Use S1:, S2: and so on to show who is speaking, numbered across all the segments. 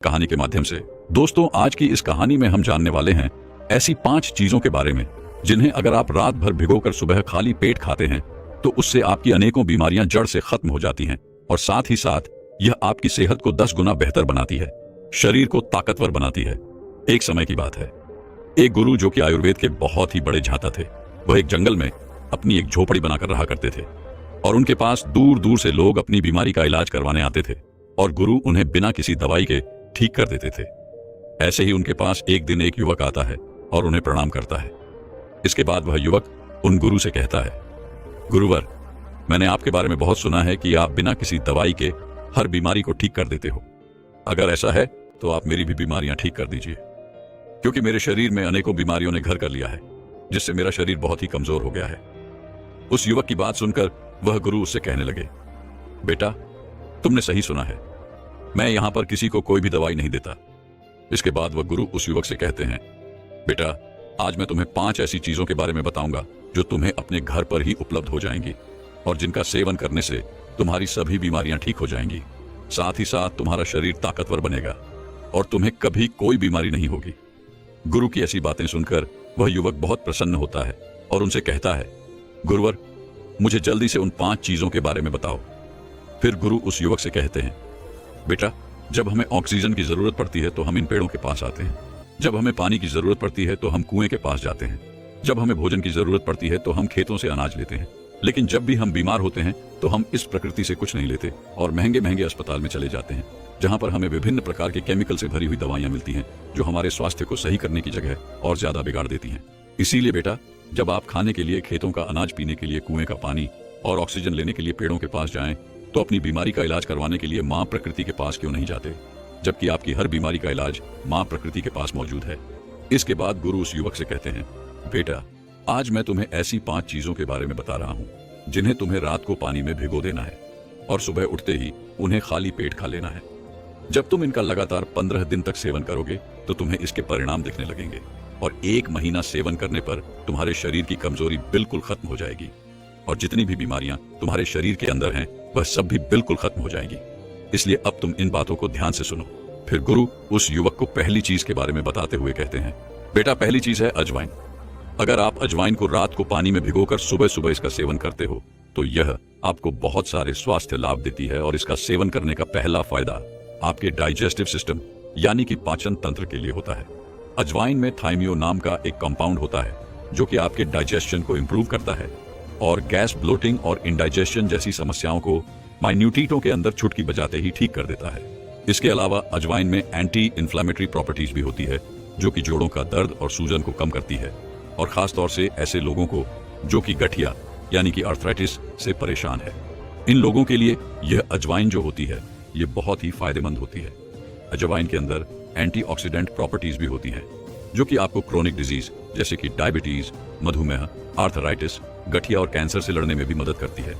S1: कहानी के माध्यम से। दोस्तों, आज की इस कहानी में हम जानने वाले हैं ऐसी 5 चीजों के बारे में जिन्हें अगर आप रात भर भिगोकर सुबह खाली पेट खाते हैं तो उससे आपकी अनेकों बीमारियां जड़ से खत्म हो जाती हैं और साथ ही साथ यह आपकी सेहत को 10 गुना बेहतर बनाती है, शरीर को ताकतवर बनाती है। एक समय की बात है, एक गुरु जो कि आयुर्वेद के बहुत ही बड़े झांता थे, वह एक जंगल में अपनी एक झोपड़ी बनाकर रहा करते थे और उनके पास दूर दूर से लोग अपनी बीमारी का इलाज करवाने आते थे और गुरु उन्हें बिना किसी दवाई के ठीक कर देते थे। ऐसे ही उनके पास एक दिन एक युवक आता है और उन्हें प्रणाम करता है। इसके बाद वह युवक उन गुरु से कहता है, गुरुवर, मैंने आपके बारे में बहुत सुना है कि आप बिना किसी दवाई के हर बीमारी को ठीक कर देते हो। अगर ऐसा है तो आप मेरी भी बीमारियां ठीक कर दीजिए, क्योंकि मेरे शरीर में अनेकों बीमारियों ने घर कर लिया है, जिससे मेरा शरीर बहुत ही कमजोर हो गया है। उस युवक की बात सुनकर वह गुरु उससे कहने लगे, बेटा, तुमने सही सुना है, मैं यहां पर किसी को कोई भी दवाई नहीं देता। इसके बाद वह गुरु उस युवक से कहते हैं, बेटा, आज मैं तुम्हें 5 ऐसी चीजों के बारे में बताऊंगा जो तुम्हें अपने घर पर ही उपलब्ध हो जाएंगी और जिनका सेवन करने से तुम्हारी सभी बीमारियां ठीक हो जाएंगी। साथ ही साथ तुम्हारा शरीर ताकतवर बनेगा और तुम्हें कभी कोई बीमारी नहीं होगी। गुरु की ऐसी बातें सुनकर वह युवक बहुत प्रसन्न होता है और उनसे कहता है, गुरुवर, मुझे जल्दी से उन 5 चीजों के बारे में बताओ। फिर गुरु उस युवक से कहते हैं, बेटा, जब हमें ऑक्सीजन की जरूरत पड़ती है तो हम इन पेड़ों के पास आते हैं, जब हमें पानी की जरूरत पड़ती है तो हम कुएं के पास जाते हैं, जब हमें भोजन की जरूरत पड़ती है तो हम खेतों से अनाज लेते हैं, लेकिन जब भी हम बीमार होते हैं तो हम इस प्रकृति से कुछ नहीं लेते और महंगे महंगे अस्पताल में चले जाते हैं, जहां पर हमें विभिन्न प्रकार के केमिकल से भरी हुई दवाइयां मिलती हैं जो हमारे स्वास्थ्य को सही करने की जगह और ज्यादा बिगाड़ देती हैं। इसीलिए बेटा, जब आप खाने के लिए खेतों का अनाज, पीने के लिए कुएं का पानी और ऑक्सीजन लेने के लिए पेड़ों के पास जाएं, तो अपनी बीमारी का इलाज करवाने के लिए माँ प्रकृति के पास क्यों नहीं जाते, जबकि आपकी हर बीमारी का इलाज माँ प्रकृति के पास मौजूद है। इसके बाद गुरु उस युवक से कहते हैं, बेटा, आज मैं तुम्हें ऐसी 5 चीजों के बारे में बता रहा हूँ जिन्हें तुम्हें रात को पानी में भिगो देना है और सुबह उठते ही उन्हें खाली पेट खा लेना है। जब तुम इनका लगातार 15 दिन तक सेवन करोगे तो तुम्हें इसके परिणाम दिखने लगेंगे और 1 महीना सेवन करने पर तुम्हारे शरीर की कमजोरी बिल्कुल खत्म हो जाएगी और जितनी भी बीमारियां तुम्हारे शरीर के अंदर हैं वह सब भी बिल्कुल खत्म हो जाएगी। इसलिए अब तुम इन बातों को ध्यान से सुनो। फिर गुरु उस युवक को पहली चीज के बारे में बताते हुए कहते हैं, बेटा, पहली चीज है अजवाइन। अगर आप अजवाइन को रात को पानी में भिगोकर सुबह सुबह इसका सेवन करते हो तो यह आपको बहुत सारे स्वास्थ्य लाभ देती है और इसका सेवन करने का पहला फायदा आपके डाइजेस्टिव सिस्टम यानी कि पाचन तंत्र के लिए होता है। अजवाइन में थाइमियो नाम का एक कंपाउंड होता है जो कि आपके डाइजेशन को इंप्रूव करता है और गैस, ब्लोटिंग और इंडाइजेशन जैसी समस्याओं को माइन्यूटीटों के अंदर चुटकी बजाते ही ठीक कर देता है। इसके अलावा अजवाइन में एंटी इन्फ्लेमेटरी प्रॉपर्टीज भी होती है जो कि जोड़ों का दर्द और सूजन को कम करती है और खास तौर से ऐसे लोगों को जो कि गठिया यानी कि आर्थराइटिस से परेशान है। इन लोगों के लिए यह अजवाइन जो होती है ये बहुत ही फायदेमंद होती है। अजवाइन के अंदर एंटीऑक्सीडेंट प्रॉपर्टीज भी होती हैं जो कि आपको क्रोनिक डिजीज जैसे कि डायबिटीज, मधुमेह, आर्थराइटिस, गठिया और कैंसर से लड़ने में भी मदद करती है।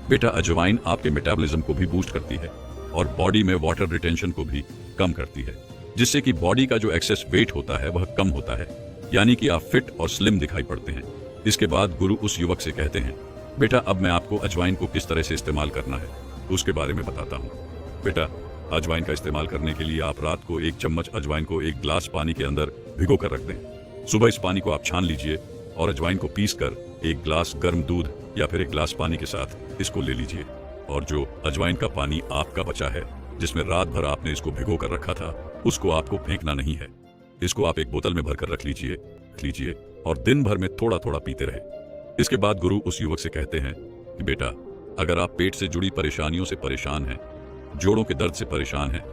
S1: बेटा, अजवाइन आपके मेटाबॉलिज्म को भी बूस्ट करती है और बॉडी में वाटर रिटेंशन को भी कम करती है, जिससे कि बॉडी का जो एक्सेस वेट होता है वह कम होता है, यानी कि आप फिट और स्लिम दिखाई पड़ते हैं। इसके बाद गुरु उस युवक से कहते हैं, बेटा, अब मैं आपको अजवाइन को किस तरह से इस्तेमाल करना है उसके बारे में बताता हूँ। बेटा, अजवाइन का इस्तेमाल करने के लिए आप रात को 1 चम्मच अजवाइन को 1 गिलास पानी के अंदर भिगो कर रख दें। सुबह इस पानी को आप छान लीजिए और अजवाइन को पीसकर 1 गिलास गर्म दूध या फिर 1 गिलास पानी के साथ इसको ले लीजिए और जो अजवाइन का पानी आपका बचा है जिसमें रात भर आपने इसको भिगो कर रखा था उसको आपको फेंकना नहीं है। इसको आप एक बोतल में भरकर रख लीजिए और दिन भर में थोड़ा थोड़ा पीते रहे। इसके बाद गुरु उस युवक से कहते हैं कि बेटा, अगर आप पेट से जुड़ी परेशानियों से परेशान हैं, जोड़ों के दर्द से परेशान हैं,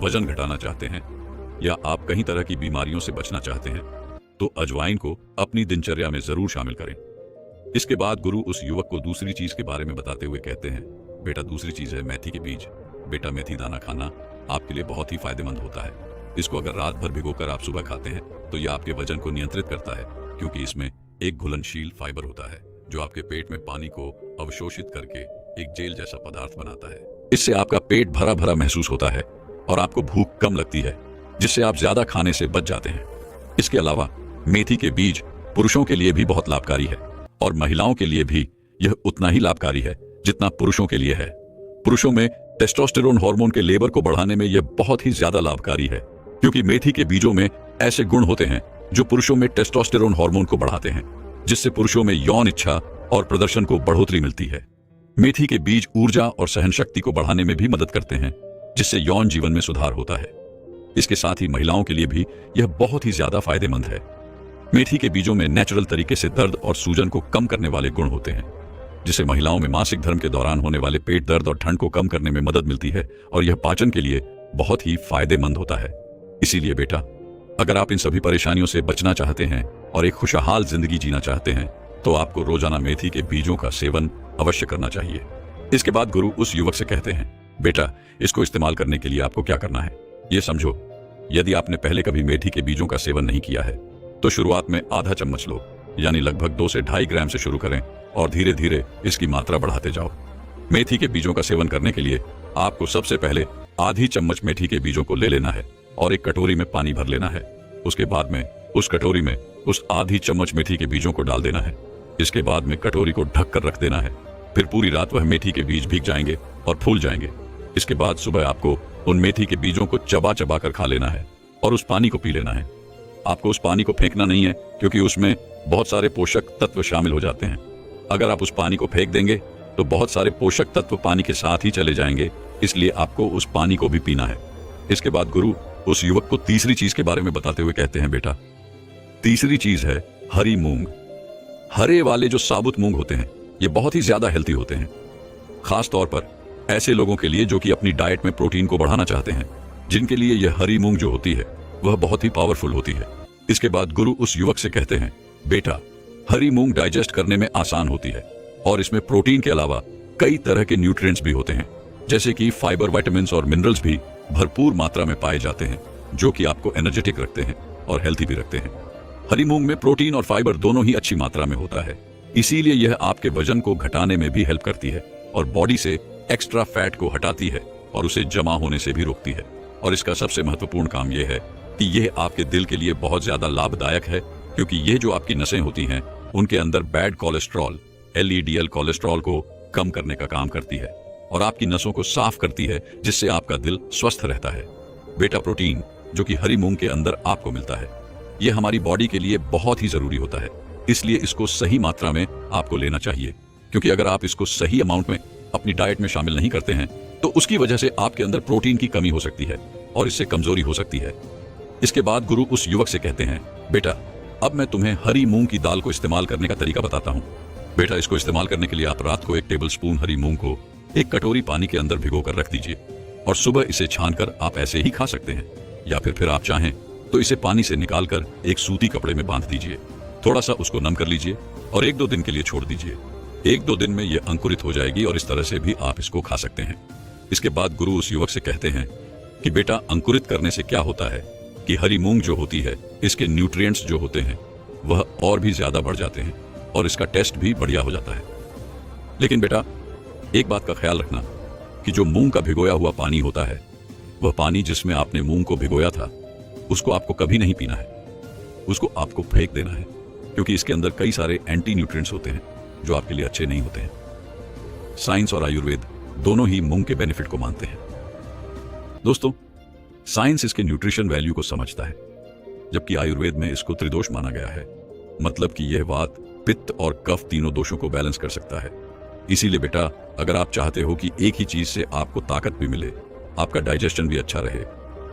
S1: वजन घटाना चाहते हैं या आप कई तरह की बीमारियों से बचना चाहते हैं तो अजवाइन को अपनी दिनचर्या में जरूर शामिल करें। इसके बाद गुरु उस युवक को दूसरी चीज के बारे में बताते हुए कहते हैं, बेटा, दूसरी चीज है मेथी के बीज। बेटा, मेथी दाना खाना आपके लिए बहुत ही फायदेमंद होता है। इसको अगर रात भर भिगोकर आप सुबह खाते हैं तो यह आपके वजन को नियंत्रित करता है, क्योंकि इसमें एक घुलनशील फाइबर होता है जो आपके पेट में पानी को अवशोषित करके एक जेल जैसा पदार्थ बनाता है। इससे आपका पेट भरा भरा महसूस होता है और आपको भूख कम लगती है, जिससे आप ज्यादा खाने से बच जाते हैं। इसके अलावा मेथी के बीज पुरुषों के लिए भी बहुत लाभकारी है और महिलाओं के लिए भी यह उतना ही लाभकारी है जितना पुरुषों के लिए है। पुरुषों में टेस्टोस्टेरोन हार्मोन के लेवल को बढ़ाने में यह बहुत ही ज्यादा लाभकारी है, क्योंकि मेथी के बीजों में ऐसे गुण होते हैं जो पुरुषों में टेस्टोस्टेरोन हार्मोन को बढ़ाते हैं, जिससे पुरुषों में यौन इच्छा और प्रदर्शन को बढ़ोतरी मिलती है। मेथी के बीज ऊर्जा और सहन शक्ति को बढ़ाने में भी मदद करते हैं, जिससे यौन जीवन में सुधार होता है। इसके साथ ही महिलाओं के लिए भी यह बहुत ही ज्यादा फायदेमंद है। मेथी के बीजों में नेचुरल तरीके से दर्द और सूजन को कम करने वाले गुण होते हैं, जिससे महिलाओं में मासिक धर्म के दौरान होने वाले पेट दर्द और ठंड को कम करने में मदद मिलती है, और यह पाचन के लिए बहुत ही फायदेमंद होता है। इसीलिए बेटा, अगर आप इन सभी परेशानियों से बचना चाहते हैं और एक खुशहाल जिंदगी जीना चाहते हैं, तो आपको रोजाना मेथी के बीजों का सेवन अवश्य करना चाहिए। इसके बाद गुरु उस युवक से कहते हैं, बेटा, इसको इस्तेमाल करने के लिए आपको क्या करना है, ये समझो। यदि आपने पहले कभी मेथी के बीजों का सेवन नहीं किया है, तो शुरुआत में आधा चम्मच लो, यानी लगभग 2 से 2.5 ग्राम से शुरू करें और धीरे धीरे इसकी मात्रा बढ़ाते जाओ। मेथी के बीजों का सेवन करने के लिए आपको सबसे पहले आधी चम्मच मेथी के बीजों को ले लेना है और एक कटोरी में पानी भर लेना है। उसके बाद में उस कटोरी में उस आधी चम्मच मेथी के बीजों को डाल देना है। इसके बाद में कटोरी को ढक कर रख देना है। फिर पूरी रात वह मेथी के बीज भीग जाएंगे और फूल जाएंगे। इसके बाद सुबह आपको उन मेथी के बीजों को चबा चबा कर खा लेना है और उस पानी को पी लेना है। आपको उस पानी को फेंकना नहीं है, क्योंकि उसमें बहुत सारे पोषक तत्व शामिल हो जाते हैं। अगर आप उस पानी को फेंक देंगे तो बहुत सारे पोषक तत्व पानी के साथ ही चले जाएंगे, इसलिए आपको उस पानी को भी पीना है। इसके बाद गुरु उस युवक को तीसरी चीज के बारे में बताते हुए कहते हैं, बेटा, तीसरी चीज है हरी मूंग। हरे वाले जो साबुत मूंग होते हैं, ये बहुत ही ज्यादा हेल्थी होते हैं, खास तौर पर ऐसे लोगों के लिए जो कि अपनी डाइट में प्रोटीन को बढ़ाना चाहते हैं, जिनके लिए यह हरी मूंग जो होती है वह बहुत ही पावरफुल होती है। इसके बाद गुरु उस युवक से कहते हैं, बेटा, हरी मूंग डाइजेस्ट करने में आसान होती है और इसमें प्रोटीन के अलावा कई तरह के न्यूट्रिएंट्स भी होते हैं, जैसे कि फाइबर, विटामिन्स और मिनरल्स भी भरपूर मात्रा में पाए जाते हैं, जो कि आपको एनर्जेटिक रखते हैं और हेल्थी भी रखते हैं। हरी मूंग में प्रोटीन और फाइबर दोनों ही अच्छी मात्रा में होता है, इसीलिए यह आपके वजन को घटाने में भी हेल्प करती है और बॉडी से एक्स्ट्रा फैट को हटाती है और उसे जमा होने से भी रोकती है। और इसका सबसे महत्वपूर्ण काम यह है कि यह आपके दिल के लिए बहुत ज्यादा लाभदायक है, क्योंकि ये जो आपकी नसें होती हैं, उनके अंदर बैड कोलेस्ट्रॉल, LDL कोलेस्ट्रॉल को कम करने का काम करती है और आपकी नसों को साफ करती है, जिससे आपका दिल स्वस्थ रहता है। बेटा, प्रोटीन जो कि हरी मूंग के अंदर आपको मिलता है, यह हमारी बॉडी के लिए बहुत ही जरूरी होता है, इसलिए इसको सही मात्रा में आपको लेना चाहिए, क्योंकि अगर आप इसको सही अमाउंट में अपनी डाइट में शामिल नहीं करते हैं तो उसकी वजह से आपके अंदर प्रोटीन की कमी हो सकती है और इससे कमजोरी हो सकती है। इसके बाद गुरु उस युवक से कहते हैं, बेटा, अब मैं तुम्हें हरी मूंग की दाल को इस्तेमाल करने का तरीका बताता हूँ। बेटा, इसको इस्तेमाल करने के लिए आप रात को 1 टेबलस्पून हरी मूंग को एक कटोरी पानी के अंदर भिगोकर रख दीजिए और सुबह इसे छानकर आप ऐसे ही खा सकते हैं, या फिर आप चाहें तो इसे पानी से निकालकर एक सूती कपड़े में बांध दीजिए, थोड़ा सा उसको नम कर लीजिए और 1-2 दिन के लिए छोड़ दीजिए। 1-2 दिन में यह अंकुरित हो जाएगी और इस तरह से भी आप इसको खा सकते हैं। इसके बाद गुरु उस युवक से कहते हैं कि बेटा, अंकुरित करने से क्या होता है कि हरी मूंग जो होती है, इसके न्यूट्रिएंट्स जो होते हैं वह और भी ज्यादा बढ़ जाते हैं और इसका टेस्ट भी बढ़िया हो जाता है। लेकिन बेटा, एक बात का ख्याल रखना कि जो मूंग का भिगोया हुआ पानी होता है, वह पानी जिसमें आपने मूंग को भिगोया था, उसको आपको कभी नहीं पीना है, उसको आपको फेंक देना है, क्योंकि इसके अंदर कई सारे एंटी न्यूट्रिएंट्स होते हैं जो आपके लिए अच्छे नहीं होते हैं। साइंस और आयुर्वेद दोनों ही मूंग के बेनिफिट को मानते हैं। दोस्तों, साइंस इसके न्यूट्रिशन वैल्यू को समझता है, जबकि आयुर्वेद में इसको त्रिदोष माना गया है, मतलब कि यह वात, पित्त और कफ तीनों दोषों को बैलेंस कर सकता है। इसीलिए बेटा, अगर आप चाहते हो कि एक ही चीज से आपको ताकत भी मिले, आपका डाइजेशन भी अच्छा रहे,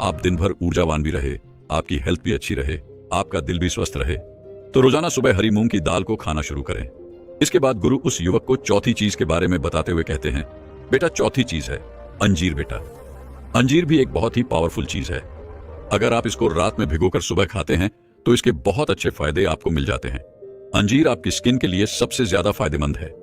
S1: आप दिन भर ऊर्जावान भी रहे, आपकी हेल्थ भी अच्छी रहे, आपका दिल भी स्वस्थ रहे, तो रोजाना सुबह हरी मूंग की दाल को खाना शुरू करें। इसके बाद गुरु उस युवक को चौथी चीज के बारे में बताते हुए कहते हैं, बेटा, चौथी चीज है अंजीर। बेटा, अंजीर भी एक बहुत ही पावरफुल चीज है। अगर आप इसको रात में भिगोकर सुबह खाते हैं तो इसके बहुत अच्छे फायदे आपको मिल जाते हैं। अंजीर आपकी स्किन के लिए सबसे ज्यादा फायदेमंद है।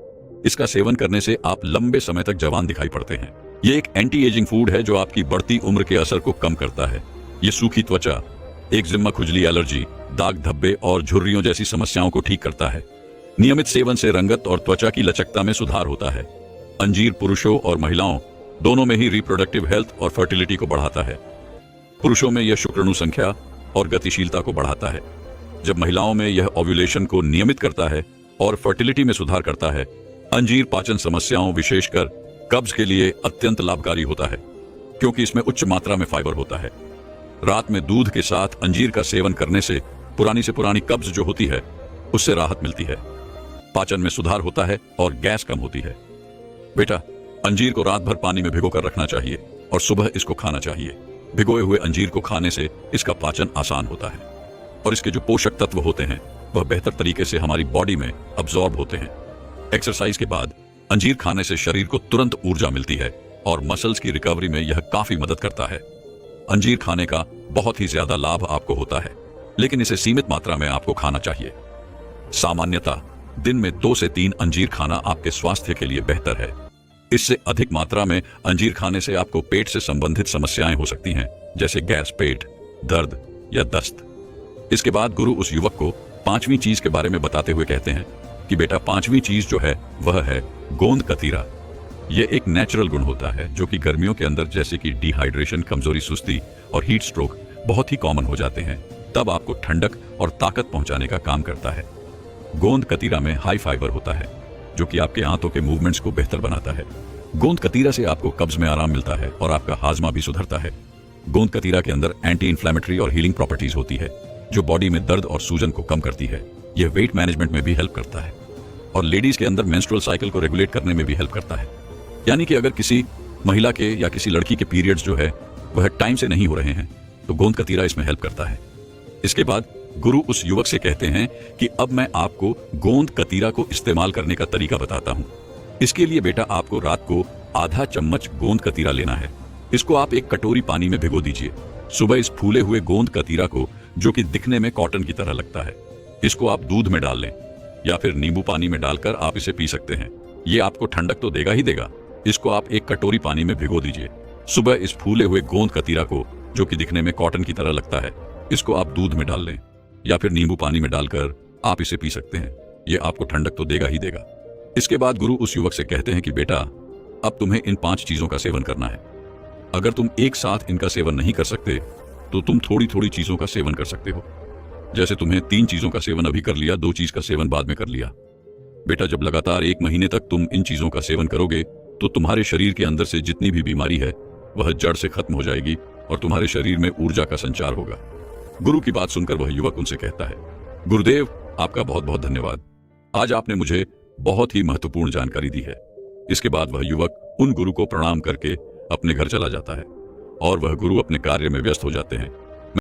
S1: इसका सेवन करने से आप लंबे समय तक जवान दिखाई पड़ते हैं। ये एक एंटी एजिंग फूड है जो आपकी बढ़ती उम्र के असर को कम करता है। ये सूखी त्वचा, एक्जिमा, खुजली, एलर्जी, दाग धब्बे और झुर्रियों जैसी समस्याओं को ठीक करता है। नियमित सेवन से रंगत और त्वचा की लचकता में सुधार होता है। अंजीर पुरुषों और महिलाओं दोनों में ही रिप्रोडक्टिव हेल्थ और फर्टिलिटी को बढ़ाता है। पुरुषों में यह शुक्राणु संख्या और गतिशीलता को बढ़ाता है, जब महिलाओं में यह ओव्यूलेशन को नियमित करता है और फर्टिलिटी में सुधार करता है। अंजीर पाचन समस्याओं, विशेषकर कब्ज के लिए अत्यंत लाभकारी होता है क्योंकि इसमें उच्च मात्रा में फाइबर होता है। रात में दूध के साथ अंजीर का सेवन करने से पुरानी से पुरानी कब्ज जो होती है उससे राहत मिलती है, पाचन में सुधार होता है और गैस कम होती है। बेटा, अंजीर को रात भर पानी में भिगोकर रखना चाहिए और सुबह इसको खाना चाहिए। भिगोए हुए अंजीर को खाने से इसका पाचन आसान होता है और इसके जो पोषक तत्व होते हैं वह बेहतर तरीके से हमारी बॉडी में अब्सॉर्ब होते हैं। एक्सरसाइज के बाद अंजीर खाने से शरीर को तुरंत ऊर्जा मिलती है और मसल्स की रिकवरी में यह काफी मदद करता है। अंजीर खाने का बहुत ही ज्यादा लाभ आपको होता है, लेकिन इसे सीमित मात्रा में आपको खाना चाहिए। सामान्यतः दिन में 2 से 3 अंजीर खाना आपके स्वास्थ्य के लिए बेहतर है। इससे अधिक मात्रा में अंजीर खाने से आपको पेट से संबंधित समस्याएं हो सकती हैं, जैसे गैस, पेट दर्द या दस्त। इसके बाद गुरु उस युवक को 5वीं चीज के बारे में बताते हुए कहते हैं कि बेटा, 5वीं चीज जो है वह है गोंद कतीरा। यह एक नेचुरल गुण होता है जो कि गर्मियों के अंदर जैसे कि डिहाइड्रेशन, कमजोरी, सुस्ती और हीट स्ट्रोक बहुत ही कॉमन हो जाते हैं, तब आपको ठंडक और ताकत पहुंचाने का काम करता है। गोंद कतीरा में हाई फाइबर होता है जो कि आपके आंतों के मूवमेंट्स को बेहतर बनाता है। गोंद कतीरा से आपको कब्ज में आराम मिलता है और आपका हाजमा भी सुधरता है। गोंद कतीरा के अंदर एंटी इन्फ्लेमेटरी और हीलिंग प्रॉपर्टीज होती है जो बॉडी में दर्द और सूजन को कम करती है। यह वेट मैनेजमेंट में भी हेल्प करता है और लेडीज के अंदर मेंस्ट्रुअल साइकिल को रेगुलेट करने में भी हेल्प करता है। यानी कि अगर किसी महिला के या किसी लड़की के पीरियड्स जो है वह टाइम से नहीं हो रहे हैं तो गोंद कतीरा इसमें हेल्प करता है। इसके बाद गुरु उस युवक से कहते हैं कि अब मैं आपको गोंद कतीरा को इस्तेमाल करने का तरीका बताता हूं। इसके लिए बेटा, आपको रात को आधा चम्मच गोंद कतीरा लेना है। इसको आप एक कटोरी पानी में भिगो दीजिए। सुबह इस फूले हुए गोंद कतीरा को, जो कि दिखने में कॉटन की तरह लगता है, इसको आप दूध में डाल लें या फिर नींबू पानी में डालकर आप इसे पी सकते हैं। ये आपको ठंडक तो देगा ही देगा। इसको आप एक कटोरी पानी में भिगो दीजिए। सुबह इस फूले हुए गोंद कतीरा को, जो कि दिखने में कॉटन की तरह लगता है, इसको आप दूध में डाल लें या फिर नींबू पानी में डालकर आप इसे पी सकते हैं। यह आपको ठंडक तो देगा ही देगा। इसके बाद गुरु उस युवक से कहते हैं कि बेटा, अब तुम्हें इन 5 चीजों का सेवन करना है। अगर तुम एक साथ इनका सेवन नहीं कर सकते तो तुम थोड़ी थोड़ी चीजों का सेवन कर सकते हो। जैसे तुम्हें 3 चीजों का सेवन अभी कर लिया, 2 चीज का सेवन बाद में कर लिया। बेटा, जब लगातार 1 महीने तक तुम इन चीजों का सेवन करोगे तो तुम्हारे शरीर के अंदर से जितनी भी बीमारी है वह जड़ से खत्म हो जाएगी और तुम्हारे शरीर में ऊर्जा का संचार होगा। गुरु की बात सुनकर वह युवक उनसे कहता है, गुरुदेव, आपका बहुत बहुत धन्यवाद। आज आपने मुझे बहुत ही महत्वपूर्ण जानकारी दी है। इसके बाद वह युवक उन गुरु को प्रणाम करके अपने घर चला जाता है और वह गुरु अपने कार्य में व्यस्त हो जाते हैं।